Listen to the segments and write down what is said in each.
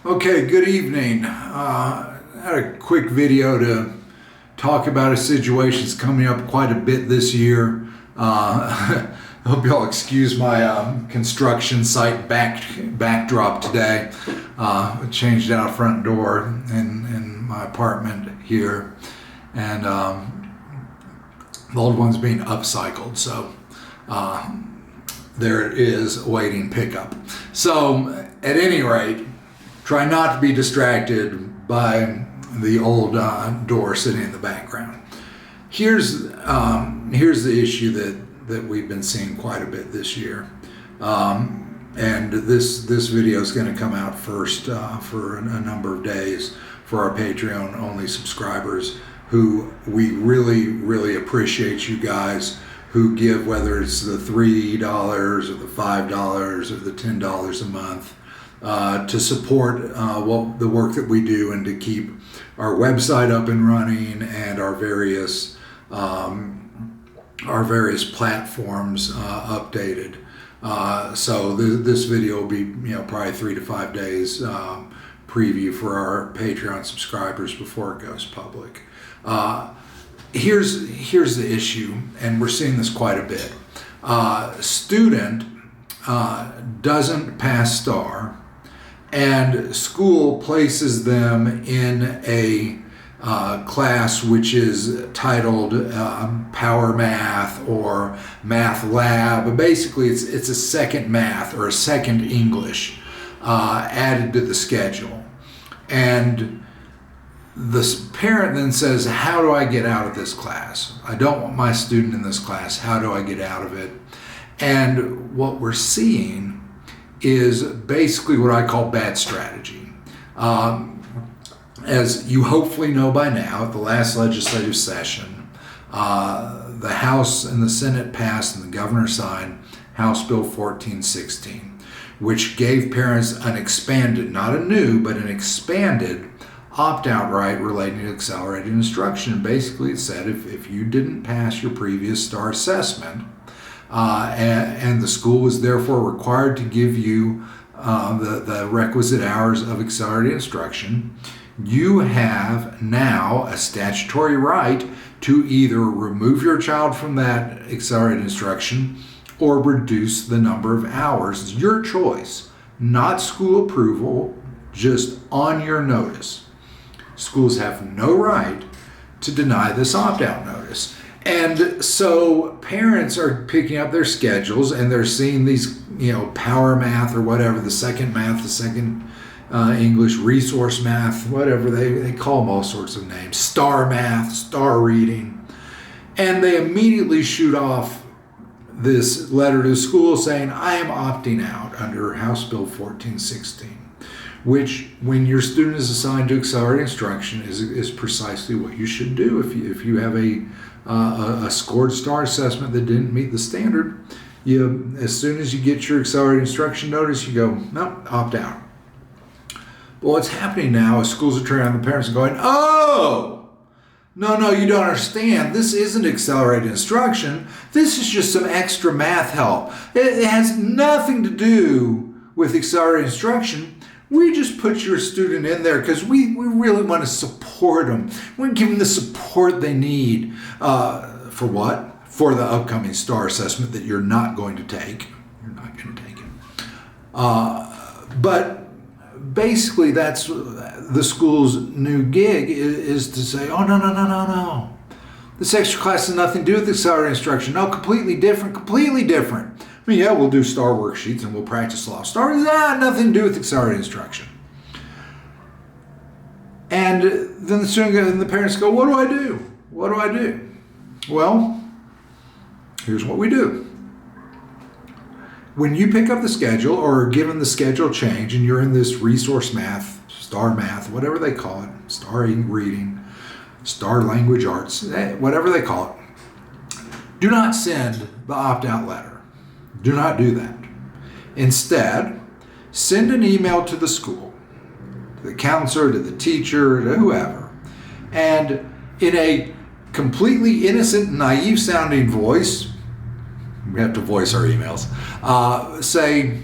Okay, good evening. I had a quick video to talk about a situation that's coming up quite a bit this year. I hope y'all excuse my construction site backdrop today. Changed out front door in my apartment here, and the old one's being upcycled, so there it is awaiting pickup. So at any rate, try not to be distracted by the old door sitting in the background. Here's the issue that we've been seeing quite a bit this year, and this video is going to come out first for a number of days for our Patreon only subscribers, who we really appreciate you guys who give, whether it's the $3 or the $5 or the $10 a month. To support the work that we do and to keep our website up and running and our various platforms updated. So this video will be probably 3 to 5 days preview for our Patreon subscribers before it goes public. Here's the issue, and we're seeing this quite a bit. Student doesn't pass STAAR, and school places them in a class which is titled Power Math or Math Lab. Basically, it's a second math or a second English added to the schedule. And the parent then says, how do I get out of this class? I don't want my student in this class. How do I get out of it? And what we're seeing is basically what I call bad strategy. As you hopefully know by now, at the last legislative session, the House and the Senate passed and the governor signed House Bill 1416, which gave parents an expanded, not a new, but an expanded opt-out right relating to accelerated instruction. Basically, it said if you didn't pass your previous STAAR assessment, and the school was therefore required to give you the requisite hours of accelerated instruction, you have now a statutory right to either remove your child from that accelerated instruction or reduce the number of hours. It's your choice, not school approval, just on your notice. Schools have no right to deny this opt-out notice. And so parents are picking up their schedules and they're seeing these, power math or whatever, the second math, the second English, resource math, whatever, they call them all sorts of names, STAAR math, STAAR reading. And they immediately shoot off this letter to the school saying, I am opting out under House Bill 1416. Which, when your student is assigned to accelerated instruction, is precisely what you should do. If you have a scored STAAR assessment that didn't meet the standard, as soon as you get your accelerated instruction notice, you go, nope, opt out. But what's happening now is schools are turning on the parents and going, oh, no, you don't understand. This isn't accelerated instruction. This is just some extra math help. It has nothing to do with accelerated instruction. We just put your student in there because we really want to support them. We want to give them the support they need. For what? For the upcoming STAAR assessment that you're not going to take. You're not going to take it. But basically, that's the school's new gig is to say, oh, no. This extra class has nothing to do with accelerated instruction. No, completely different. I mean, yeah, we'll do STAAR worksheets and we'll practice law. STAAR has nothing to do with accelerated instruction. And then the student and the parents go, what do I do? What do I do? Well, here's what we do. When you pick up the schedule or are given the schedule change and you're in this resource math, STAAR math, whatever they call it, STAAR reading, STAAR language arts, whatever they call it, do not send the opt-out letter. Do not do that. Instead, send an email to the school, to the counselor, to the teacher, to whoever, and in a completely innocent, naive sounding voice, we have to voice our emails, say,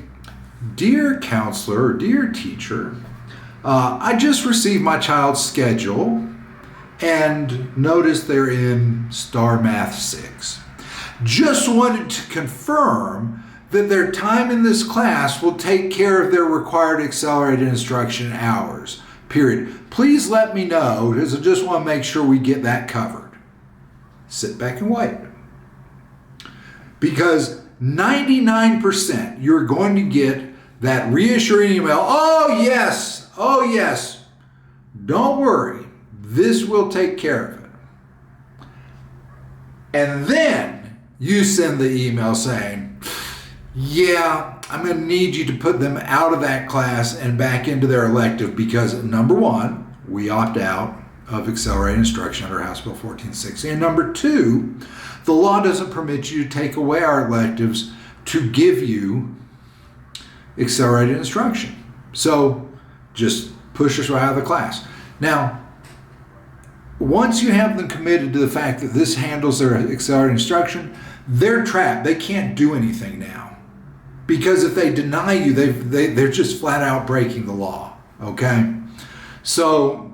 dear counselor or dear teacher, I just received my child's schedule and noticed they're in STAAR Math 6. Just wanted to confirm that their time in this class will take care of their required accelerated instruction hours, period. Please let me know, because I just want to make sure we get that covered. Sit back and wait. Because 99% you're going to get that reassuring email, oh yes, don't worry, this will take care of it. And then you send the email saying, yeah, I'm going to need you to put them out of that class and back into their elective because, number one, we opt out of accelerated instruction under House Bill 1460. And number two, the law doesn't permit you to take away our electives to give you accelerated instruction. So just push us right out of the class. Now, once you have them committed to the fact that this handles their accelerated instruction, they're trapped. They can't do anything now. Because if they deny you, they're just flat out breaking the law, okay? So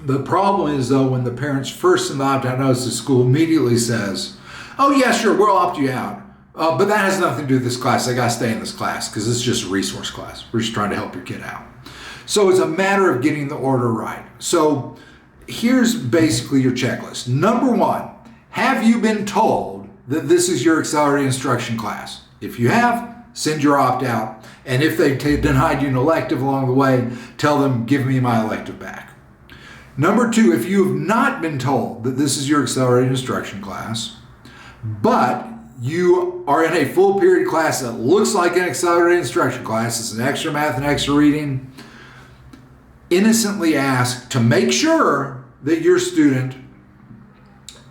the problem is, though, when the parents first send the opt-out notice, the school immediately says, oh, yeah, sure, we'll opt you out. But that has nothing to do with this class. They got to stay in this class because it's just a resource class. We're just trying to help your kid out. So it's a matter of getting the order right. So here's basically your checklist. Number one, have you been told that this is your accelerated instruction class? If you have, send your opt-out. And if they denied you an elective along the way, tell them, give me my elective back. Number two, if you have not been told that this is your accelerated instruction class, but you are in a full period class that looks like an accelerated instruction class, it's an extra math and extra reading, innocently ask to make sure that your student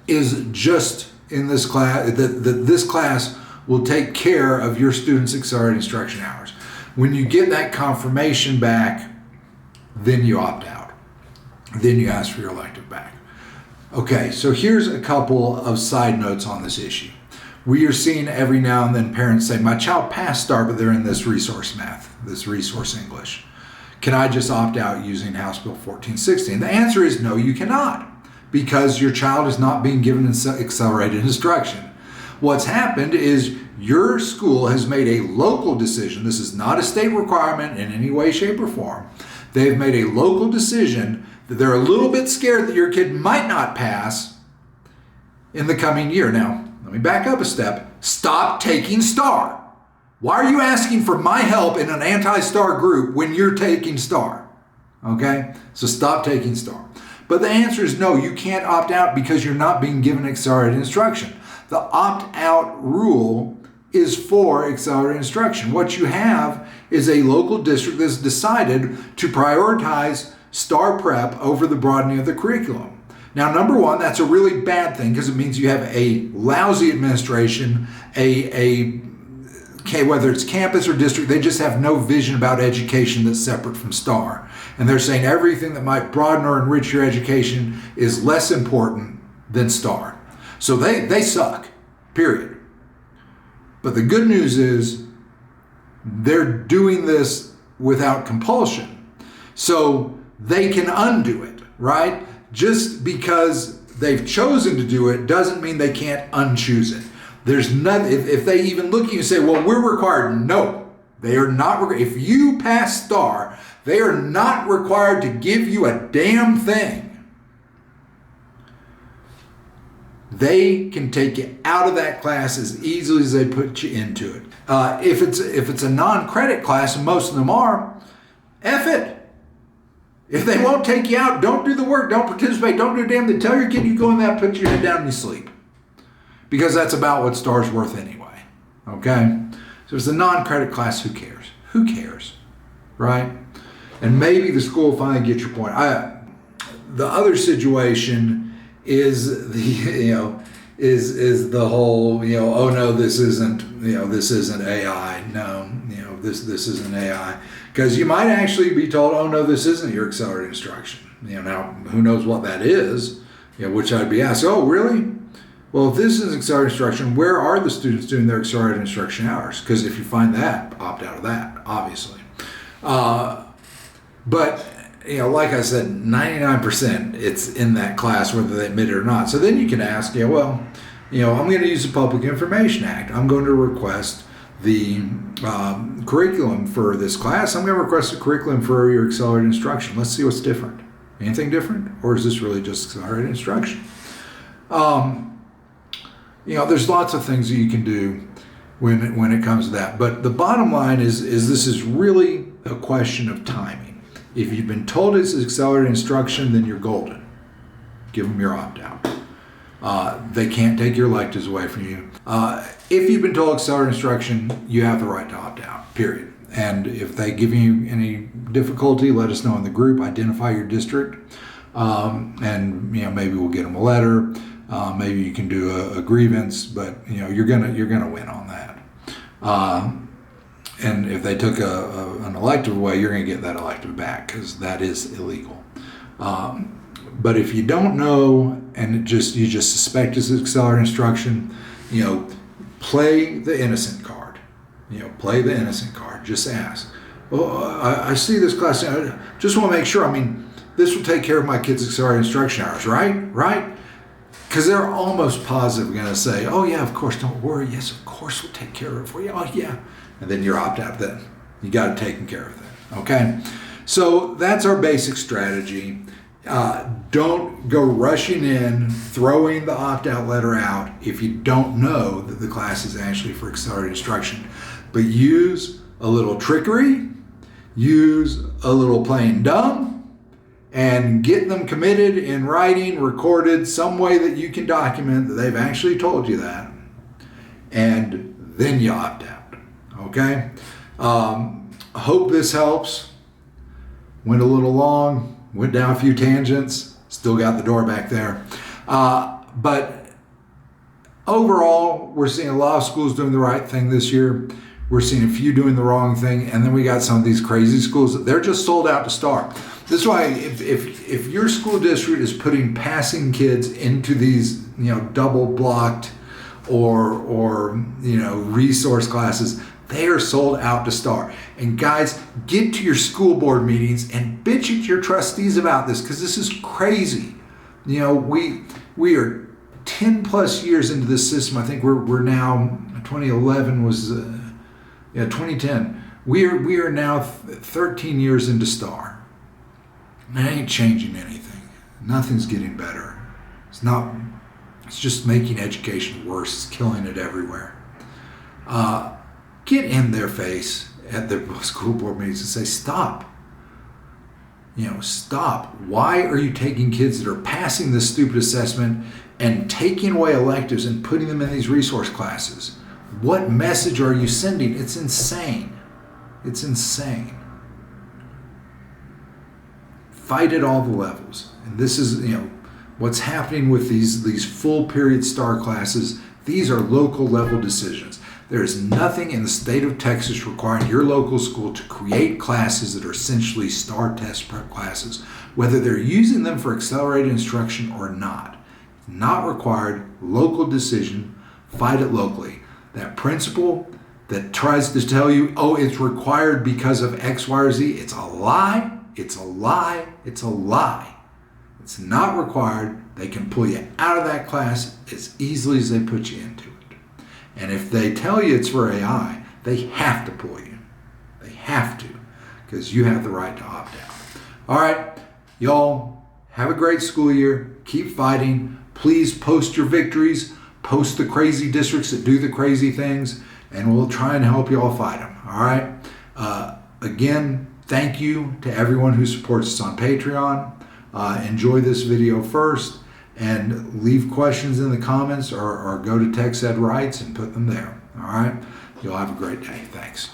is just in this class, that this class will take care of your students' accelerated instruction hours. When you get that confirmation back, then you opt out. Then you ask for your elective back. Okay, so here's a couple of side notes on this issue. We are seeing every now and then parents say, my child passed STAAR, but they're in this resource math, this resource English. Can I just opt out using House Bill 1460? And the answer is no, you cannot, because your child is not being given accelerated instruction. What's happened is your school has made a local decision. This is not a state requirement in any way, shape, or form. They've made a local decision that they're a little bit scared that your kid might not pass in the coming year. Now, let me back up a step. Stop taking STAAR. Why are you asking for my help in an anti-STAAR group when you're taking STAAR? Okay? So stop taking STAAR. But the answer is no, you can't opt out because you're not being given accelerated instruction. The opt-out rule is for accelerated instruction. What you have is a local district that's decided to prioritize STAAR prep over the broadening of the curriculum. Now, number one, that's a really bad thing because it means you have a lousy administration, whether it's campus or district, they just have no vision about education that's separate from STAAR. And they're saying everything that might broaden or enrich your education is less important than STAAR. So they suck, period. But the good news is they're doing this without compulsion. So they can undo it, right? Just because they've chosen to do it doesn't mean they can't unchoose it. There's nothing, if they even look at you and say, well, we're required. No, they are not. If you pass STAAR, they are not required to give you a damn thing. They can take you out of that class as easily as they put you into it. If it's a non-credit class, and most of them are, F it. If they won't take you out, don't do the work, don't participate, don't do a damn thing. Tell your kid you go in that, put your head down and you sleep. Because that's about what STAAR's worth anyway. Okay? So if it's a non-credit class, who cares? Who cares? Right? And maybe the school will finally get your point. The other situation is the whole, oh no, this isn't AI. No, this isn't AI. Because you might actually be told, oh no, this isn't your accelerated instruction. Now who knows what that is, which I'd be asked, oh really? Well, if this is accelerated instruction, where are the students doing their accelerated instruction hours? Because if you find that, opt out of that, obviously. But, like I said, 99% it's in that class whether they admit it or not. So then you can ask, I'm going to use the Public Information Act. I'm going to request the curriculum for this class. I'm going to request a curriculum for your accelerated instruction. Let's see what's different. Anything different? Or is this really just accelerated instruction? There's lots of things that you can do when it comes to that. But the bottom line is this is really a question of timing. If you've been told it's accelerated instruction, then you're golden. Give them your opt-out. They can't take your electives away from you. If you've been told accelerated instruction, you have the right to opt out, period. And if they give you any difficulty, let us know in the group, identify your district, and maybe we'll get them a letter. Maybe you can do a grievance, but you're gonna win on that. And if they took an elective away, you're gonna get that elective back because that is illegal. But if you don't know and you just suspect it's accelerated instruction, play the innocent card. Play the innocent card. Just ask. Well, I see this class. I just want to make sure. This will take care of my kids' accelerated instruction hours, right? Right? Because they're almost positive going to say, oh yeah, of course, don't worry. Yes, of course we'll take care of it for you. Oh yeah. And then you're opt out then. You got it taken care of then. Okay? So that's our basic strategy. Don't go rushing in, throwing the opt-out letter out if you don't know that the class is actually for accelerated instruction. But use a little trickery, use a little playing dumb, and get them committed in writing, recorded, some way that you can document that they've actually told you that. And then you opt out. Okay? I hope this helps. Went a little long. Went down a few tangents, still got the door back there. But overall, we're seeing a lot of schools doing the right thing this year. We're seeing a few doing the wrong thing. And then we got some of these crazy schools that they're just sold out to STAAR. This is why if your school district is putting passing kids into these, double blocked or resource classes, they are sold out to STAAR. And guys, get to your school board meetings and bitch at your trustees about this because this is crazy. We are 10 plus years into this system. I think we're now, 2011 was 2010. We are now 13 years into STAAR. And it ain't changing anything. Nothing's getting better. It's just making education worse. It's killing it everywhere. Get in their face at the school board meetings and say, stop. Stop. Why are you taking kids that are passing this stupid assessment and taking away electives and putting them in these resource classes? What message are you sending? It's insane. It's insane. Fight at all the levels. And this is, what's happening with these full period STAAR classes. These are local level decisions. There is nothing in the state of Texas requiring your local school to create classes that are essentially STAAR test prep classes, whether they're using them for accelerated instruction or not. It's not required. Local decision. Fight it locally. That principal that tries to tell you, oh, it's required because of X, Y, or Z, it's a lie. It's a lie. It's a lie. It's not required. They can pull you out of that class as easily as they put you into it. And if they tell you it's for AI, they have to pull you. They have to, because you have the right to opt out. All right, y'all, have a great school year. Keep fighting. Please post your victories. Post the crazy districts that do the crazy things, and we'll try and help you all fight them. All right? Again, thank you to everyone who supports us on Patreon. Enjoy this video first. And leave questions in the comments or go to TexEd Rights and put them there. All right? You'll have a great day. Thanks.